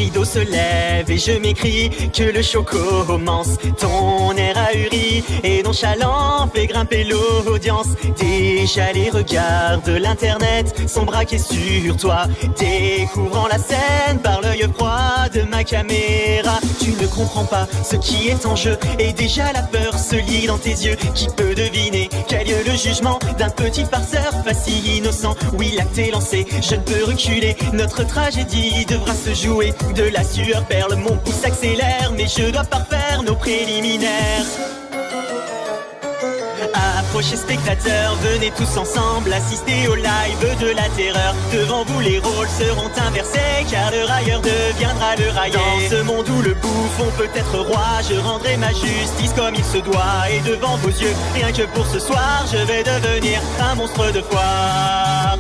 rideau se lève et je m'écris que le show commence. Ton air ahuri et nonchalant fait grimper l'audience. Déjà les regards de l'internet sont braqués sur toi, découvrant la scène par l'œil froid de ma caméra. Tu ne comprends pas ce qui est en jeu et déjà la peur se lit dans tes yeux. Qui peut deviner quel lieu le jugement d'un petit farceur pas si innocent? Oui, l'acte est lancé, je ne peux reculer. Notre tragédie devra se jouer. De la sueur perle, mon pouce accélère, mais je dois parfaire nos préliminaires. Approchez spectateurs, venez tous ensemble assister au live de la terreur. Devant vous les rôles seront inversés, car le railleur deviendra le raillé. Dans ce monde où le bouffon peut être roi, je rendrai ma justice comme il se doit. Et devant vos yeux, rien que pour ce soir, je vais devenir un monstre de foire.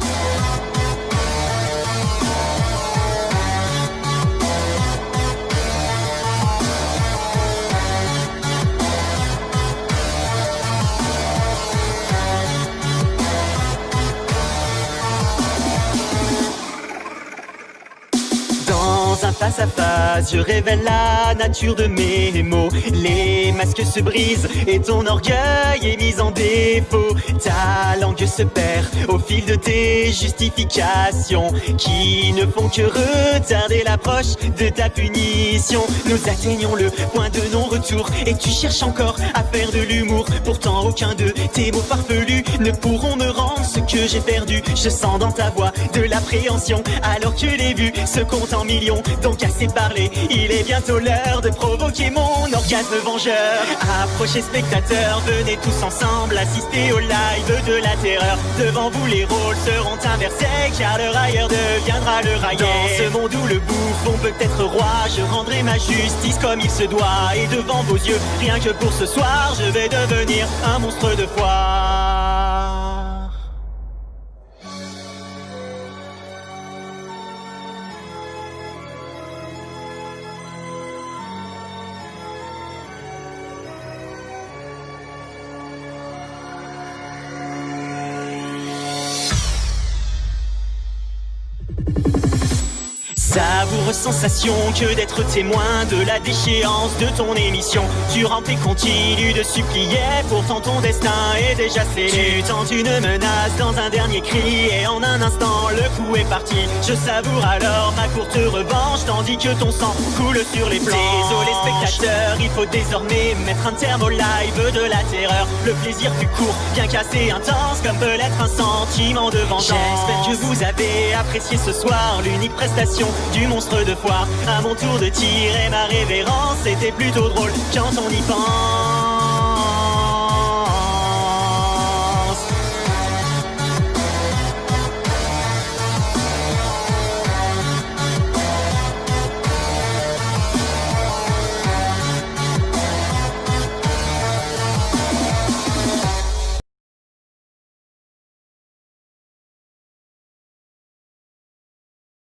Un face à face, je révèle la nature de mes mots. Les masques se brisent et ton orgueil est mis en défaut. Ta langue se perd au fil de tes justifications qui ne font que retarder l'approche de ta punition. Nous atteignons le point de non-retour et tu cherches encore à faire de l'humour. Pourtant aucun de tes mots farfelus ne pourront me rendre ce que j'ai perdu. Je sens dans ta voix de l'appréhension alors que les vues se comptent en millions. Donc assez parlé, il est bientôt l'heure de provoquer mon orgasme vengeur. Approchez spectateurs, venez tous ensemble assister au live de la terreur. Devant vous les rôles seront inversés, car le railleur deviendra le raillé. Dans ce monde où le bouffon peut être roi, je rendrai ma justice comme il se doit. Et devant vos yeux, rien que pour ce soir, je vais devenir un monstre de foire. Savoureuse sensation que d'être témoin de la déchéance de ton émission. Tu rampes et continues de supplier, pourtant ton destin est déjà scellé. Tu tentes une menace dans un dernier cri et en un instant le coup est parti. Je savoure alors ma courte revanche tandis que ton sang coule sur les planches. Désolé spectateurs, il faut désormais mettre un terme au live de la terreur. Le plaisir fut court, bien qu'assez intense, comme peut l'être un sentiment de vengeance. J'espère que vous avez apprécié ce soir l'unique prestation du monstre de foire. À mon tour de tirer ma révérence, c'était plutôt drôle quand on y pense.